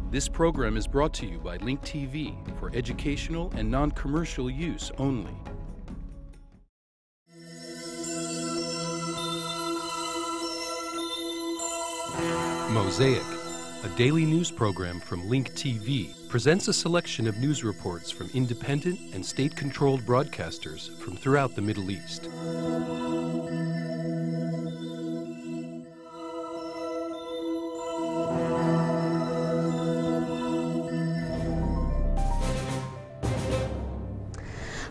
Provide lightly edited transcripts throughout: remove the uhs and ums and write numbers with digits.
This program is brought to you by Link TV for educational and non-commercial use only. Mosaic, a daily news program from Link TV, presents a selection of news reports from independent and state-controlled broadcasters from throughout the Middle East.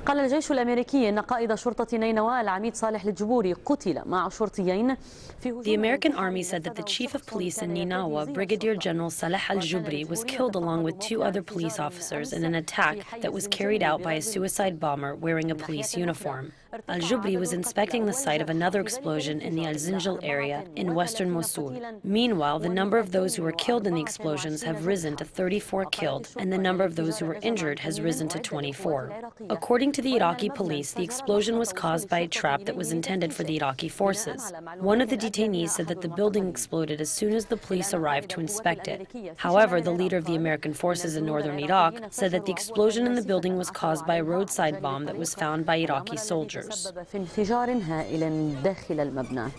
قال الجيش الأمريكي أن قائد شرطة نينوى العميد صالح الجبوري قتل مع شرطيين في هجوم. The American Army said that the chief of police in Ninawa, Brigadier General Saleh al-Jubri, was killed along with 2 other police officers in an attack that was carried out by a suicide bomber wearing a police uniform. Al-Jubri was inspecting the site of another explosion in the Al-Zinjal area in western Mosul. Meanwhile, the number of those who were killed in the explosions have risen to 34 killed, and the number of those who were injured has risen to 24. According to the Iraqi police, the explosion was caused by a trap that was intended for the Iraqi forces. One of the detainees said that the building exploded as soon as the police arrived to inspect it. However, the leader of the American forces in northern Iraq said that the explosion in the building was caused by a roadside bomb that was found by Iraqi soldiers. في انفجار هائل داخل المبنى.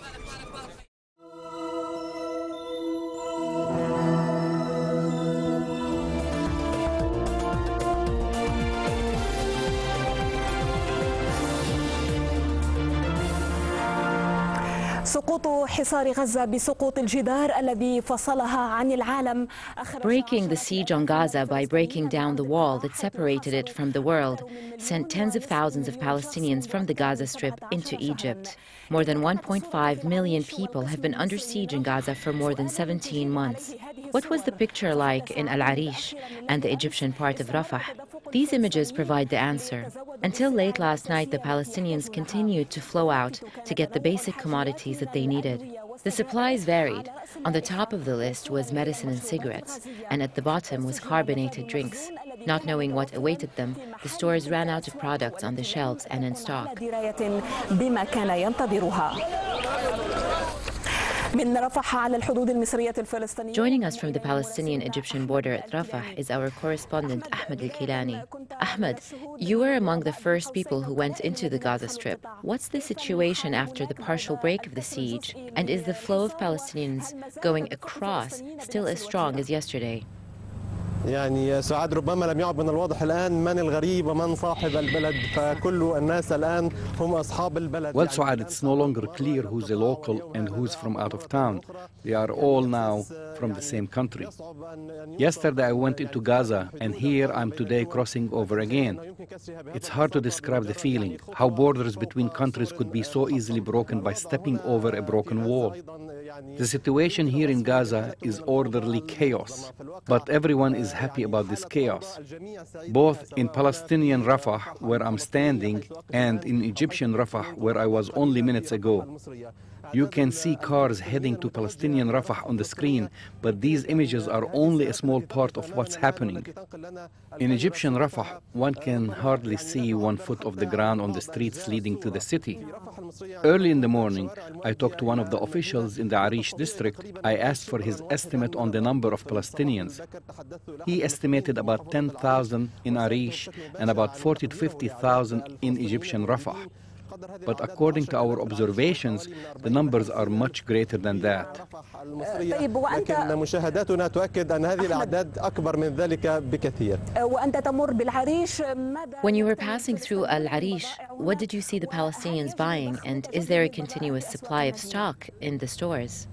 سقوط حصار غزة بسقوط الجدار الذي فصلها عن العالم. Breaking the siege on Gaza by breaking down the wall that separated it from the world sent tens of thousands of Palestinians from the Gaza Strip into Egypt. More than 1.5 million people have been under siege in Gaza for more than 17 months. What was the picture like in Al Arish and the Egyptian part of Rafah? These images provide the answer. Until late last night, the Palestinians continued to flow out to get the basic commodities that they needed. The supplies varied. On the top of the list was medicine and cigarettes, and at the bottom was carbonated drinks. Not knowing what awaited them, the stores ran out of products on the shelves and in stock. Joining us from the Palestinian-Egyptian border at Rafah is our correspondent Ahmed Al-Kilani. Ahmed, you were among the first people who went into the Gaza Strip. What's the situation after the partial break of the siege? And is the flow of Palestinians going across still as strong as yesterday? يعني سعاد ربما لم يعد من الواضح الآن من الغريب ومن صاحب البلد فكل الناس الآن هم أصحاب البلد. Well, Suad, it's no longer clear who's a local and who's from out of town. They are all now from the same country. Yesterday I went into Gaza, and here I'm today crossing over again. It's hard to describe the feeling, how borders between countries could be so easily broken by stepping over a broken wall. The situation here in Gaza is orderly chaos, but everyone is happy about this chaos. Both in Palestinian Rafah, where I'm standing, and in Egyptian Rafah, where I was only minutes ago. You can see cars heading to Palestinian Rafah on the screen, but these images are only a small part of what's happening. In Egyptian Rafah, one can hardly see 1 foot of the ground on the streets leading to the city. Early in the morning, I talked to one of the officials in the Arish district. I asked for his estimate on the number of Palestinians. He estimated about 10,000 in Arish and about 40 to 50,000 in Egyptian Rafah. But according to our observations, the numbers are much greater than that. لكن مشاهداتنا تؤكد أن هذه الأعداد أكبر من ذلك بكثير. When you were passing through Al Arish, what did you see the Palestinians buying, and is there a continuous supply of stock in the stores?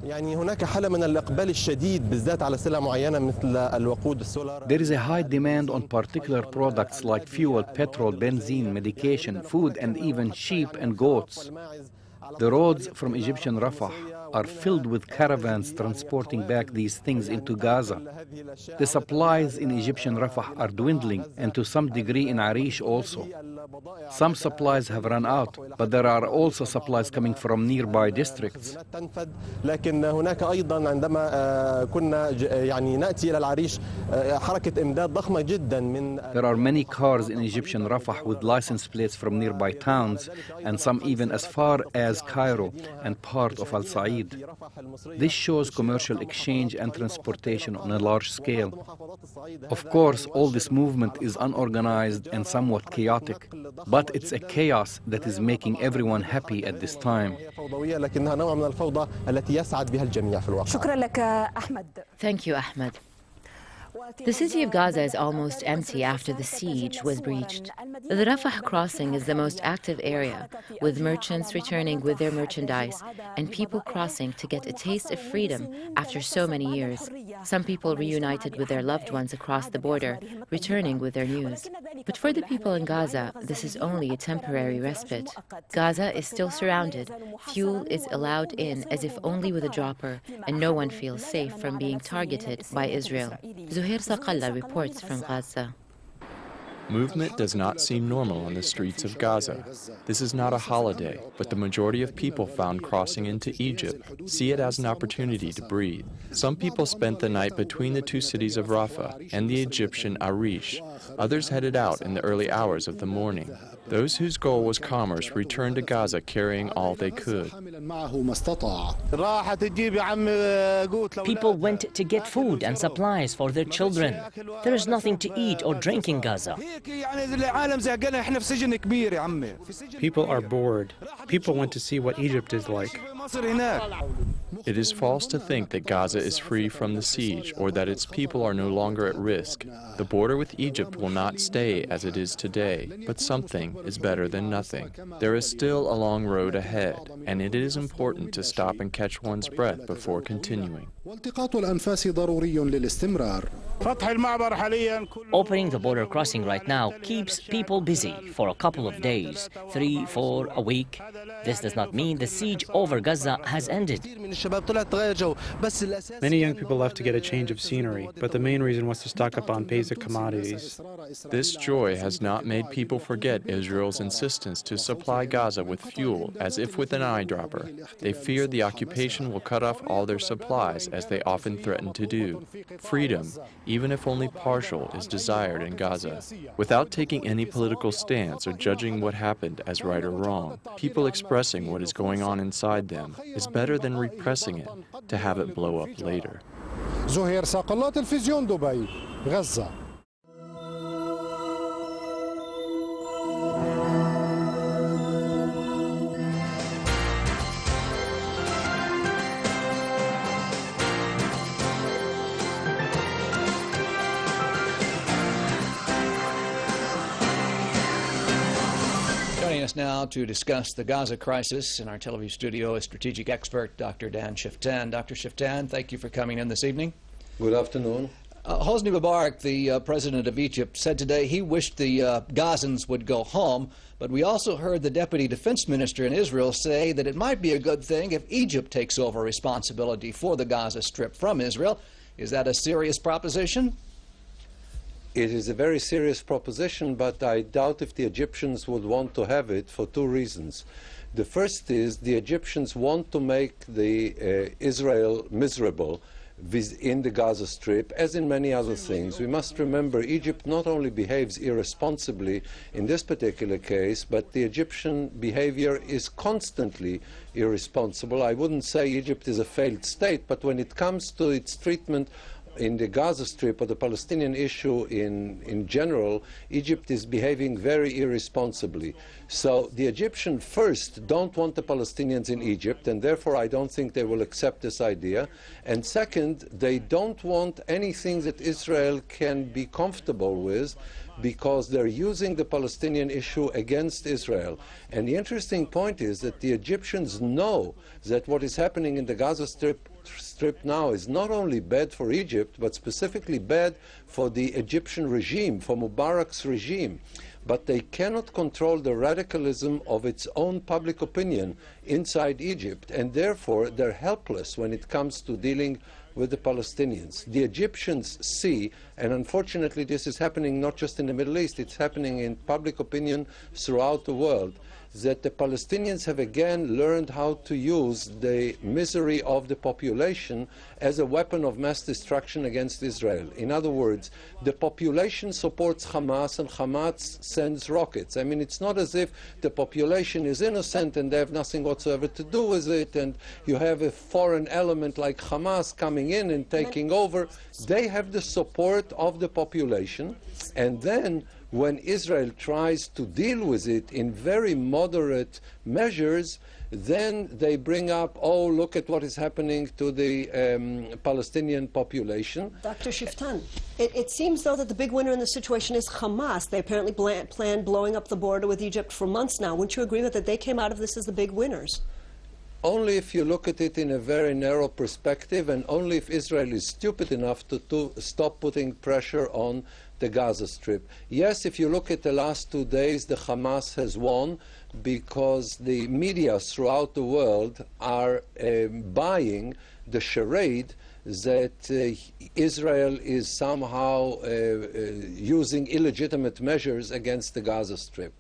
يعني هناك حالة من الإقبال الشديد بالذات على سلع معينة مثل الوقود السولار. There is a high demand on particular products like fuel, petrol, benzene, medication, food, and even sheep and goats. The roads from Egyptian Rafah are filled with caravans transporting back these things into Gaza. The supplies in Egyptian Rafah are dwindling, and to some degree in Arish also. Some supplies have run out, but there are also supplies coming from nearby districts. لكن هناك أيضا عندما كنا يعني نأتي إلى العريش حركة إمداد ضخمة جدا من. There are many cars in Egyptian Rafah with license plates from nearby towns, and some even as far as Cairo and part of Al Said. trade. This shows commercial exchange and transportation on a large scale. Of course, all this movement is unorganized and somewhat chaotic, but it's a chaos that is making everyone happy at this time. Thank you, Ahmed. The city of Gaza is almost empty after the siege was breached. The Rafah crossing is the most active area, with merchants returning with their merchandise and people crossing to get a taste of freedom after so many years. Some people reunited with their loved ones across the border, returning with their news. But for the people in Gaza, this is only a temporary respite. Gaza is still surrounded. Fuel is allowed in as if only with a dropper, and no one feels safe from being targeted by Israel. Zuhair Saqalla reports from Gaza. Movement does not seem normal on the streets of Gaza. This is not a holiday, but the majority of people found crossing into Egypt see it as an opportunity to breathe. Some people spent the night between the two cities of Rafah and the Egyptian Arish. Others headed out in the early hours of the morning. Those whose goal was commerce returned to Gaza carrying all they could. People went to get food and supplies for their children. There is nothing to eat or drink in Gaza. People are bored. People want to see what Egypt is like. It is false to think that Gaza is free from the siege or that its people are no longer at risk. The border with Egypt will not stay as it is today, but something is better than nothing. There is still a long road ahead, and it is important to stop and catch one's breath before continuing. Opening the border crossing right now keeps people busy for a couple of days, 3, 4, a week. This does not mean the siege over Gaza has ended. Many young people left to get a change of scenery, but the main reason was to stock up on basic commodities. This joy has not made people forget Israel's insistence to supply Gaza with fuel as if with an eyedropper. They fear the occupation will cut off all their supplies, as they often threaten to do. Freedom, even if only partial, is desired in Gaza. Without taking any political stance or judging what happened as right or wrong, people expressing what is going on inside them is better than repressing it to have it blow up later. زهير ساقلة تلفزيون دبي غزة. Joining us now to discuss the Gaza crisis in our Tel Aviv studio is strategic expert Dr. Dan Shiftan. Dr. Shiftan, thank you for coming in this evening. Good afternoon. Hosni Mubarak, the president of Egypt, said today he wished the Gazans would go home, but we also heard the deputy defense minister in Israel say that it might be a good thing if Egypt takes over responsibility for the Gaza Strip from Israel. Is that a serious proposition? It is a very serious proposition, but I doubt if the Egyptians would want to have it for two reasons. The first is the Egyptians want to make Israel miserable in the Gaza Strip, as in many other things. We must remember Egypt not only behaves irresponsibly in this particular case, but the Egyptian behavior is constantly irresponsible. I wouldn't say Egypt is a failed state, but when it comes to its treatment in the Gaza Strip or the Palestinian issue in general, Egypt is behaving very irresponsibly. So the Egyptians first don't want the Palestinians in Egypt, and therefore I don't think they will accept this idea. And second, they don't want anything that Israel can be comfortable with, because they're using the Palestinian issue against Israel. And the interesting point is that the Egyptians know that what is happening in the Gaza Strip now is not only bad for Egypt, but specifically bad for the Egyptian regime, for Mubarak's regime. But they cannot control the radicalism of its own public opinion inside Egypt, and therefore they're helpless when it comes to dealing with the Palestinians. The Egyptians see, and unfortunately this is happening not just in the Middle East, it's happening in public opinion throughout the world, that the Palestinians have again learned how to use the misery of the population as a weapon of mass destruction against Israel. In other words, the population supports Hamas and Hamas sends rockets. I mean, it's not as if the population is innocent and they have nothing whatsoever to do with it, and you have a foreign element like Hamas coming in and taking over. They have the support of the population, and then when Israel tries to deal with it in very moderate measures, then they bring up, oh, look at what is happening to the Palestinian population. Dr. Shiftan, it seems, though, that the big winner in the situation is Hamas. They apparently planned blowing up the border with Egypt for months now. Wouldn't you agree with that they came out of this as the big winners? Only if you look at it in a very narrow perspective, and only if Israel is stupid enough to stop putting pressure on the Gaza Strip. Yes, if you look at the last 2 days, the Hamas has won because the media throughout the world are buying the charade that Israel is somehow using illegitimate measures against the Gaza Strip.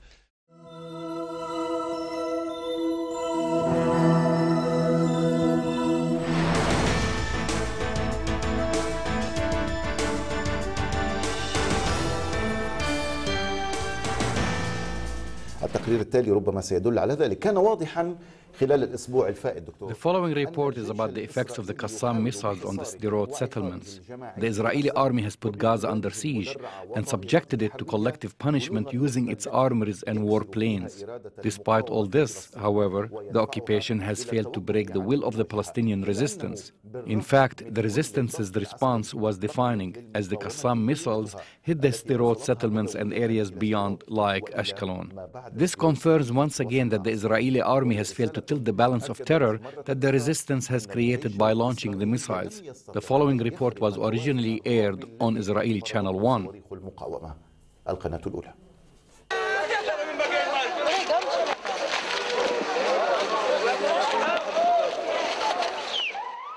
التقرير التالي ربما سيدل على ذلك. كان واضحا خلال الأسبوع الفائت دكتور. The following report is about the effects of the Qassam missiles on the Sderot settlements. The Israeli army has put Gaza under siege and subjected it to collective punishment using its armories and warplanes. Despite all this, however, the occupation has failed to break the will of the Palestinian resistance. In fact, the resistance's response was defining, as the Qassam missiles hit the Sderot settlements and areas beyond, like Ashkelon. This confirms once again that the Israeli army has failed to tilt the balance of terror that the resistance has created by launching the missiles. The following report was originally aired on Israeli Channel 1.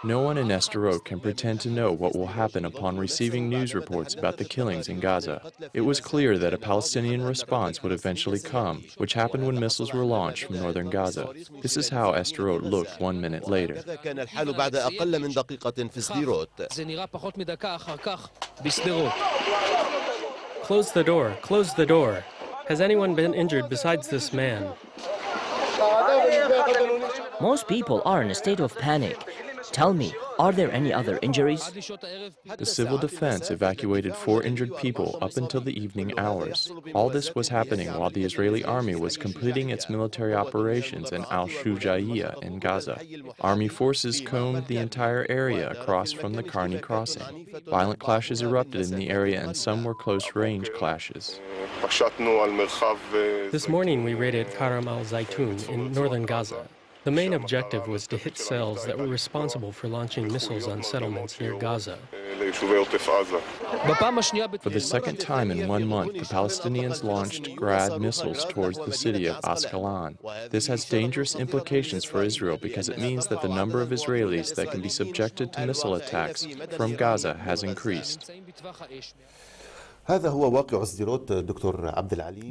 No one in Sderot can pretend to know what will happen upon receiving news reports about the killings in Gaza. It was clear that a Palestinian response would eventually come, which happened when missiles were launched from northern Gaza. This is how Sderot looked 1 minute later. Close the door, close the door. Has anyone been injured besides this man? Most people are in a state of panic. Tell me, are there any other injuries? The civil defense evacuated 4 injured people up until the evening hours. All this was happening while the Israeli army was completing its military operations in Al-Shujaiya in Gaza. Army forces combed the entire area across from the Karni crossing. Violent clashes erupted in the area and some were close-range clashes. This morning we raided Karam al-Zaytun in northern Gaza. The main objective was to hit cells that were responsible for launching missiles on settlements near Gaza. For the second time in 1 month, the Palestinians launched Grad missiles towards the city of Ashkelon. This has dangerous implications for Israel because it means that the number of Israelis that can be subjected to missile attacks from Gaza has increased.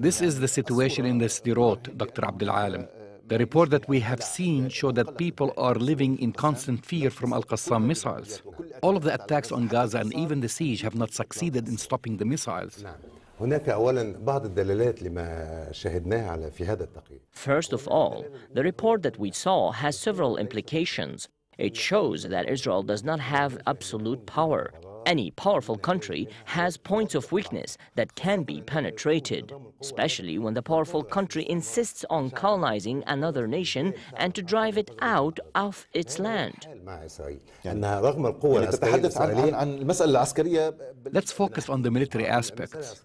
This is the situation in the Sderot, Dr. Abdel Alim. The report that we have seen showed that people are living in constant fear from Al-Qassam missiles. All of the attacks on Gaza and even the siege have not succeeded in stopping the missiles. First of all, the report that we saw has several implications. It shows that Israel does not have absolute power. Any powerful country has points of weakness that can be penetrated, especially when the powerful country insists on colonizing another nation and to drive it out of its land. Let's focus on the military aspects.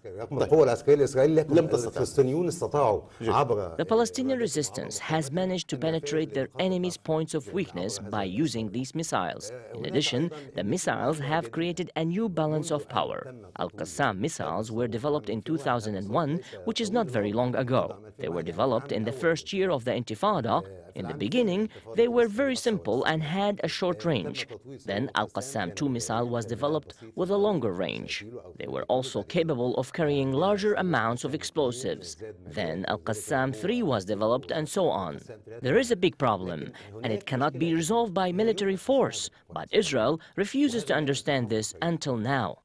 The Palestinian resistance has managed to penetrate their enemy's points of weakness by using these missiles. In addition, the missiles have created a new balance of power. Al-Qassam missiles were developed in 2001, which is not very long ago. They were developed in the first year of the Intifada In the beginning, they were very simple and had a short range. Then Al-Qassam 2 missile was developed with a longer range. They were also capable of carrying larger amounts of explosives. Then Al-Qassam 3 was developed, and so on. There is a big problem, and it cannot be resolved by military force. But Israel refuses to understand this until now.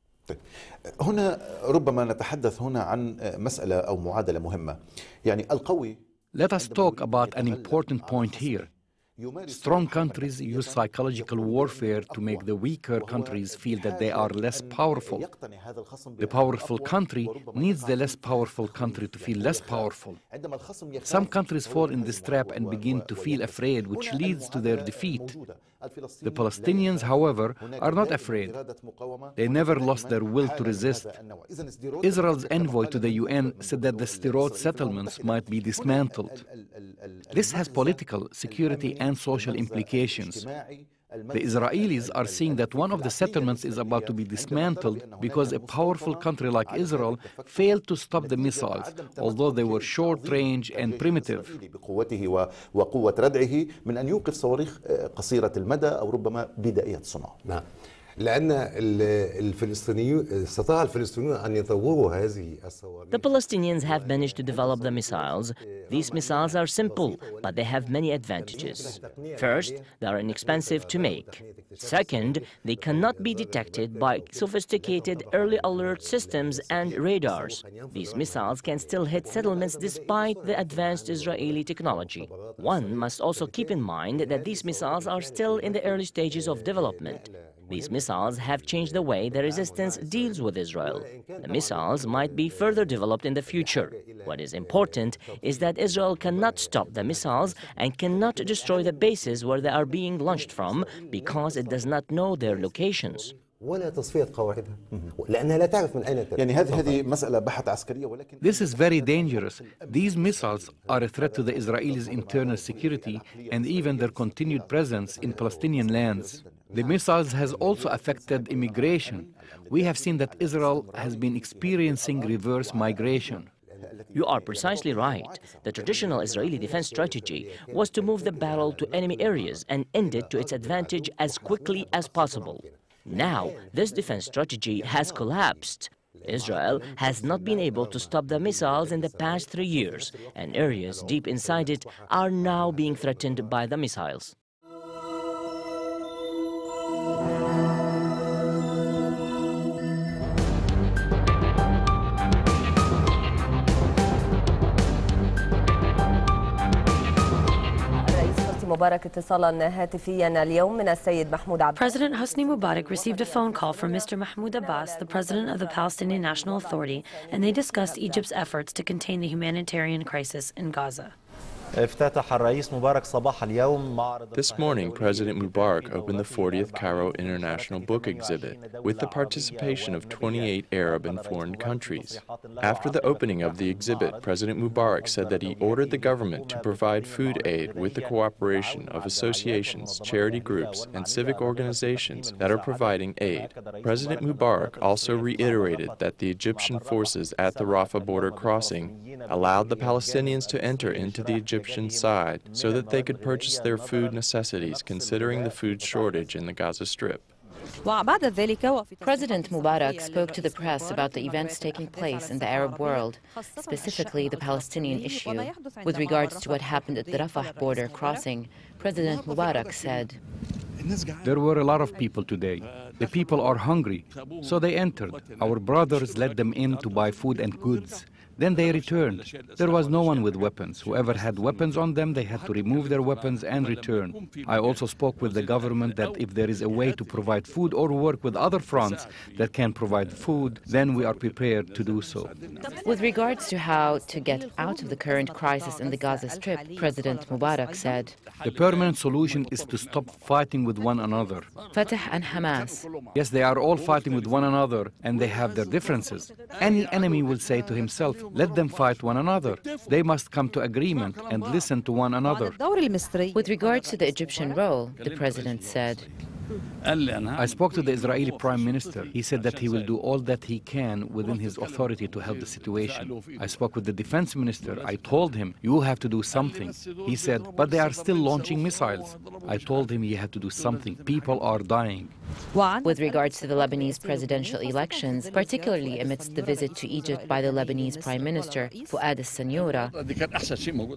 هنا ربما نتحدث هنا عن مسألة أو معادلة مهمة. يعني القوي. Let us talk about an important point here. Strong countries use psychological warfare to make the weaker countries feel that they are less powerful. The powerful country needs the less powerful country to feel less powerful. Some countries fall in this trap and begin to feel afraid, which leads to their defeat. The Palestinians, however, are not afraid. They never lost their will to resist. Israel's envoy to the UN said that the Sderot settlements might be dismantled. This has political, security, and social implications. The Israelis are seeing that one of the settlements is about to be dismantled because a powerful country like Israel failed to stop the missiles, although they were short-range and primitive. وقوة ردعه من أن يوقف صواريخ قصيرة المدى أو ربما بدائية الصنع. نعم. لأن الفلسطينيون استطاع الفلسطينيون أن يطوروا هذه الصواريخ. The Palestinians have managed to develop the missiles. These missiles are simple, but they have many advantages. First, they are inexpensive to make. Second, they cannot be detected by sophisticated early alert systems and radars. These missiles can still hit settlements despite the advanced Israeli technology. One must also keep in mind that these missiles are still in the early stages of development. These missiles have changed the way the resistance deals with Israel. The missiles might be further developed in the future. What is important is that Israel cannot stop the missiles and cannot destroy the bases where they are being launched from because it does not know their locations. This is very dangerous. These missiles are a threat to the Israelis' internal security and even their continued presence in Palestinian lands. The missiles has also affected immigration. We have seen that Israel has been experiencing reverse migration. You are precisely right. The traditional Israeli defense strategy was to move the battle to enemy areas and end it to its advantage as quickly as possible. Now, this defense strategy has collapsed. Israel has not been able to stop the missiles in the past 3 years, and areas deep inside it are now being threatened by the missiles. President Hosni Mubarak received a phone call from Mr. Mahmoud Abbas, the president of the Palestinian National Authority, and they discussed Egypt's efforts to contain the humanitarian crisis in Gaza. This morning, President Mubarak opened the 40th Cairo International Book Exhibit with the participation of 28 Arab and foreign countries. After the opening of the exhibit, President Mubarak said that he ordered the government to provide food aid with the cooperation of associations, charity groups, and civic organizations that are providing aid. President Mubarak also reiterated that the Egyptian forces at the Rafah border crossing allowed the Palestinians to enter into the Egyptian side so that they could purchase their food necessities, considering the food shortage in the Gaza Strip. President Mubarak spoke to the press about the events taking place in the Arab world, specifically the Palestinian issue. With regards to what happened at the Rafah border crossing, President Mubarak said, "There were a lot of people today. The people are hungry, so they entered. Our brothers let them in to buy food and goods. Then they returned. There was no one with weapons. Whoever had weapons on them, they had to remove their weapons and return. I also spoke with the government that if there is a way to provide food or work with other fronts that can provide food, then we are prepared to do so." With regards to how to get out of the current crisis in the Gaza Strip, President Mubarak said, "The permanent solution is to stop fighting with one another." Fatah and Hamas. Yes, they are all fighting with one another, and they have their differences. Any enemy will say to himself, "Let them fight one another." They must come to agreement and listen to one another. With regards to the Egyptian role, the president said, I spoke to the Israeli Prime Minister. He said that he will do all that he can within his authority to help the situation. I spoke with the Defense Minister. I told him, you have to do something. He said, but they are still launching missiles. I told him he had to do something. People are dying. With regards to the Lebanese presidential elections, particularly amidst the visit to Egypt by the Lebanese Prime Minister, Fouad al-Sanyura,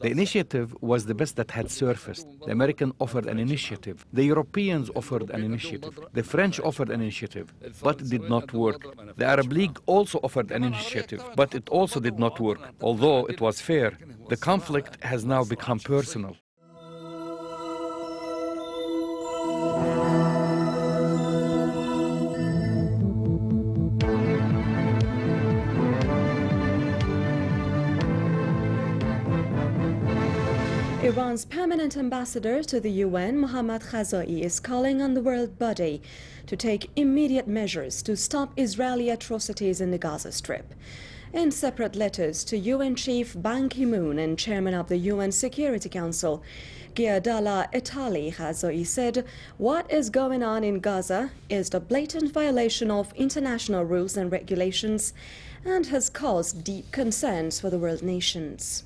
the initiative was the best that had surfaced. The American offered an initiative. The Europeans offered an initiative. The French offered an initiative, but it did not work. The Arab League also offered an initiative, but it also did not work. Although it was fair, the conflict has now become personal. Iran's permanent ambassador to the UN, Mohammad Khazai, is calling on the world body to take immediate measures to stop Israeli atrocities in the Gaza Strip. In separate letters to UN Chief Ban Ki-moon and Chairman of the UN Security Council, Giadala Etali, Khazai said, what is going on in Gaza is the blatant violation of international rules and regulations and has caused deep concerns for the world nations.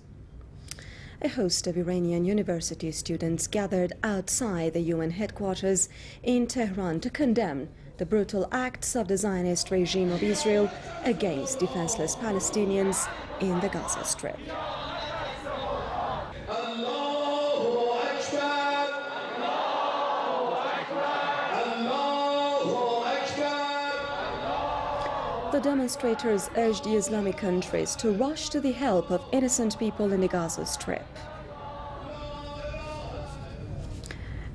A host of Iranian university students gathered outside the UN headquarters in Tehran to condemn the brutal acts of the Zionist regime of Israel against defenseless Palestinians in the Gaza Strip. The demonstrators urged the Islamic countries to rush to the help of innocent people in the Gaza Strip.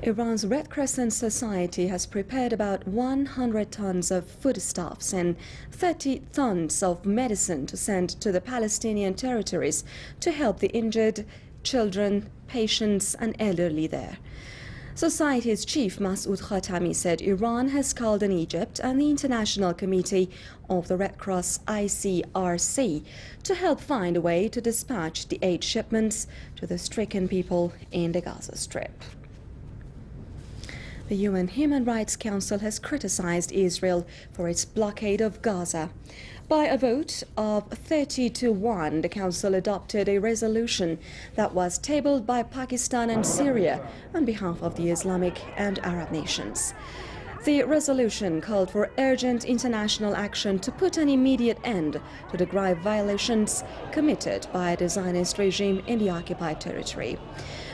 Iran's Red Crescent Society has prepared about 100 tons of foodstuffs and 30 tons of medicine to send to the Palestinian territories to help the injured, children, patients and elderly there. Society's chief Masoud Khatami said Iran has called on Egypt and the International Committee of the Red Cross ICRC to help find a way to dispatch the aid shipments to the stricken people in the Gaza Strip. The UN Human Rights Council has criticized Israel for its blockade of Gaza. By a vote of 30-1, the Council adopted a resolution that was tabled by Pakistan and Syria on behalf of the Islamic and Arab nations. The resolution called for urgent international action to put an immediate end to the grave violations committed by the Zionist regime in the occupied territory.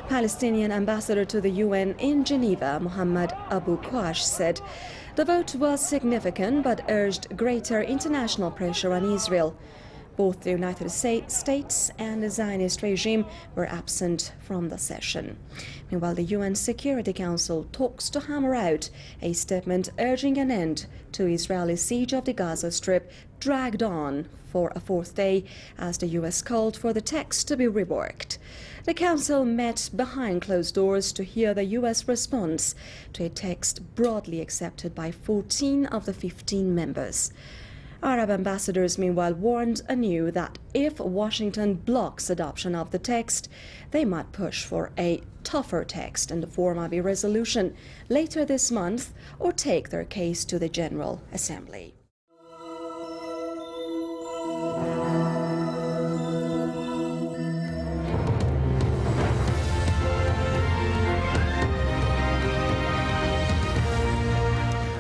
Palestinian ambassador to the UN in Geneva, Mohammed Abu Qash, said the vote was significant but urged greater international pressure on Israel. Both the United States and the Zionist regime were absent from the session. Meanwhile, the UN Security Council talks to hammer out a statement urging an end to Israeli siege of the Gaza Strip dragged on for a fourth day as the US called for the text to be reworked. The Council met behind closed doors to hear the US response to a text broadly accepted by 14 of the 15 members. Arab ambassadors, meanwhile, warned anew that if Washington blocks adoption of the text, they might push for a tougher text in the form of a resolution later this month or take their case to the General Assembly.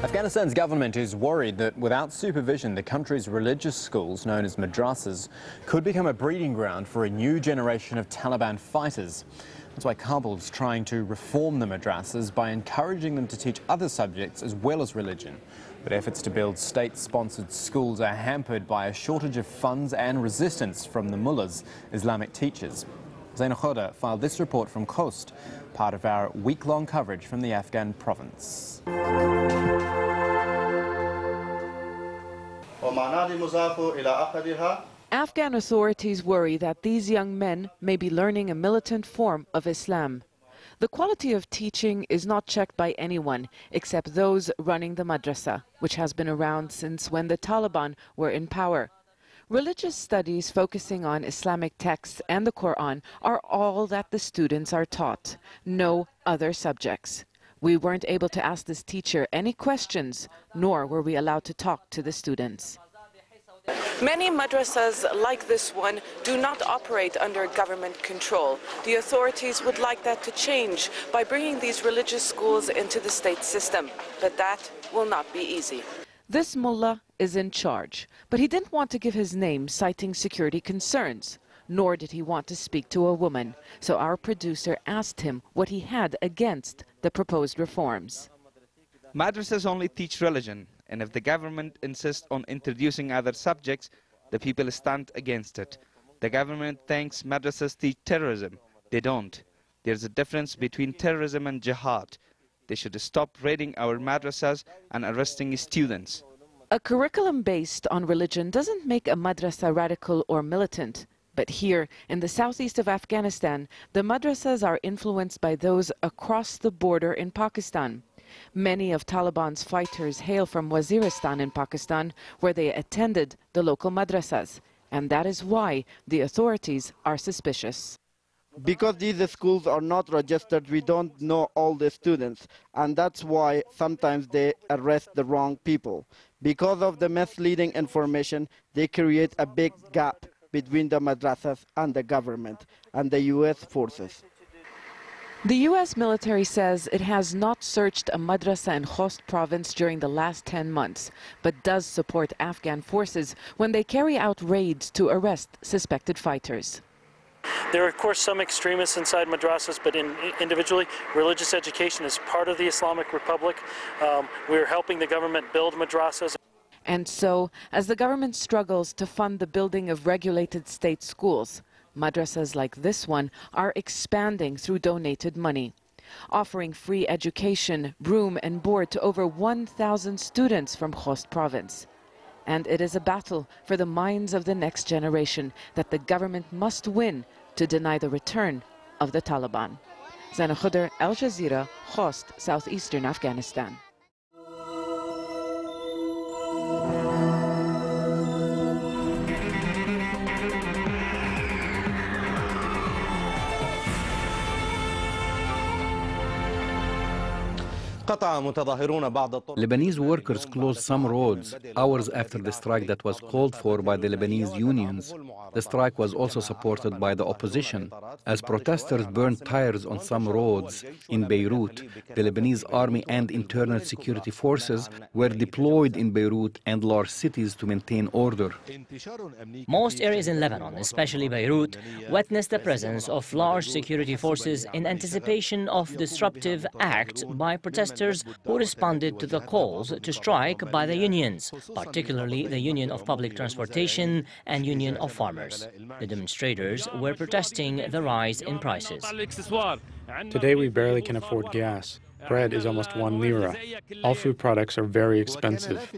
Afghanistan's government is worried that without supervision, the country's religious schools, known as Madrasas, could become a breeding ground for a new generation of Taliban fighters. That's why Kabul's trying to reform the Madrasas by encouraging them to teach other subjects as well as religion. But efforts to build state-sponsored schools are hampered by a shortage of funds and resistance from the mullahs, Islamic teachers. Zaina Khoda filed this report from Khost, part of our week-long coverage from the Afghan province. Afghan authorities worry that these young men may be learning a militant form of Islam. The quality of teaching is not checked by anyone except those running the madrasa, which has been around since when the Taliban were in power. Religious studies focusing on Islamic texts and the Quran are all that the students are taught, no other subjects. We weren't able to ask this teacher any questions, nor were we allowed to talk to the students. Many madrasas like this one do not operate under government control. The authorities would like that to change by bringing these religious schools into the state system, but that will not be easy. This mullah is in charge, but he didn't want to give his name, citing security concerns, nor did he want to speak to a woman. So our producer asked him what he had against the proposed reforms. Madrasas only teach religion, and if the government insists on introducing other subjects, the people stand against it. The government thinks madrasas teach terrorism. They don't. There's a difference between terrorism and jihad. They should stop raiding our madrasas and arresting students. A curriculum based on religion doesn't make a madrasa radical or militant. But here, in the southeast of Afghanistan, the madrasas are influenced by those across the border in Pakistan. Many of Taliban's fighters hail from Waziristan in Pakistan, where they attended the local madrasas. And that is why the authorities are suspicious. Because these schools are not registered, we don't know all the students. And that's why sometimes they arrest the wrong people. Because of the misleading information, they create a big gap between the madrasas and the government and the U.S. forces. The U.S. military says it has not searched a madrasa in Khost province during the last 10 months, but does support Afghan forces when they carry out raids to arrest suspected fighters. There are, of course, some extremists inside madrasas, but individually, religious education is part of the Islamic Republic. We're helping the government build madrasas. And so, as the government struggles to fund the building of regulated state schools, madrasas like this one are expanding through donated money, offering free education, room and board to over 1,000 students from Khost province. And it is a battle for the minds of the next generation that the government must win to deny the return of the Taliban. Zana Khudr, Al Jazeera, Khost, southeastern Afghanistan. Lebanese workers closed some roads hours after the strike that was called for by the Lebanese unions. The strike was also supported by the opposition. As protesters burned tires on some roads in Beirut, the Lebanese army and internal security forces were deployed in Beirut and large cities to maintain order. Most areas in Lebanon, especially Beirut, witnessed the presence of large security forces in anticipation of disruptive acts by protesters who responded to the calls to strike by the unions, particularly the Union of Public Transportation and Union of Farmers. The demonstrators were protesting the rise in prices. Today we barely can afford gas. Bread is almost 1 lira. All food products are very expensive.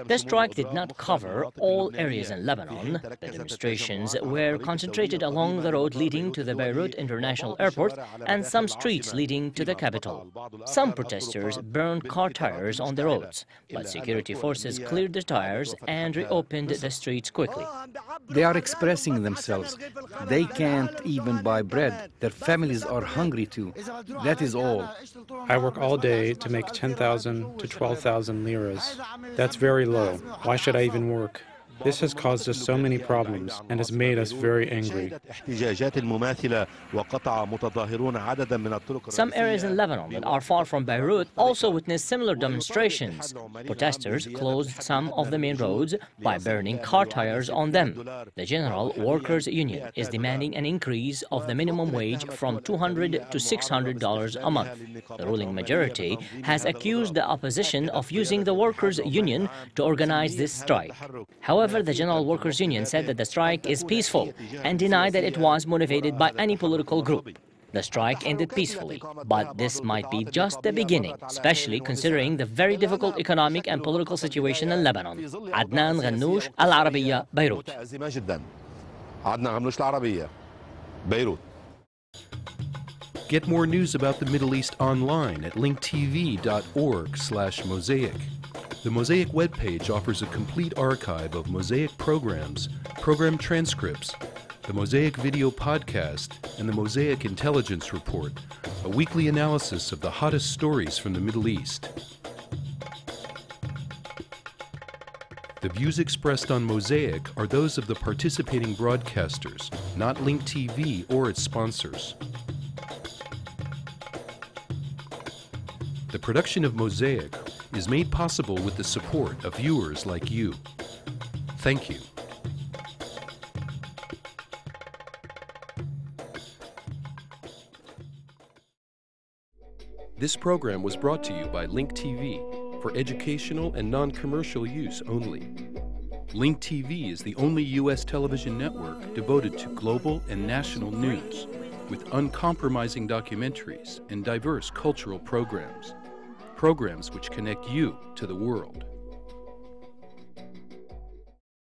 The strike did not cover all areas in Lebanon. The demonstrations were concentrated along the road leading to the Beirut International Airport and some streets leading to the capital. Some protesters burned car tires on the roads, but security forces cleared the tires and reopened the streets quickly. They are expressing themselves. They can't even buy bread. Their families are hungry too. That is all. I work all day to make 10,000 to 12,000 liras. That's very low. Why should I even work? This has caused us so many problems and has made us very angry. Some areas in Lebanon that are far from Beirut also witnessed similar demonstrations. Protesters closed some of the main roads by burning car tires on them. The General Workers Union is demanding an increase of the minimum wage from $200 to $600 a month. The ruling majority has accused the opposition of using the Workers Union to organize this strike. However, the General Workers Union said that the strike is peaceful and denied that it was motivated by any political group. The strike ended peacefully, but this might be just the beginning, especially considering the very difficult economic and political situation in Lebanon. Adnan Ghannouch, Al-Arabiya, Beirut. Get more news about the Middle East online at linktv.org/Mosaic. The Mosaic webpage offers a complete archive of Mosaic programs, program transcripts, the Mosaic Video Podcast, and the Mosaic Intelligence Report, a weekly analysis of the hottest stories from the Middle East. The views expressed on Mosaic are those of the participating broadcasters, not Link TV or its sponsors. The production of Mosaic is made possible with the support of viewers like you. Thank you. This program was brought to you by Link TV for educational and non-commercial use only. Link TV is the only U.S. television network devoted to global and national news, with uncompromising documentaries and diverse cultural programs which connect you to the world.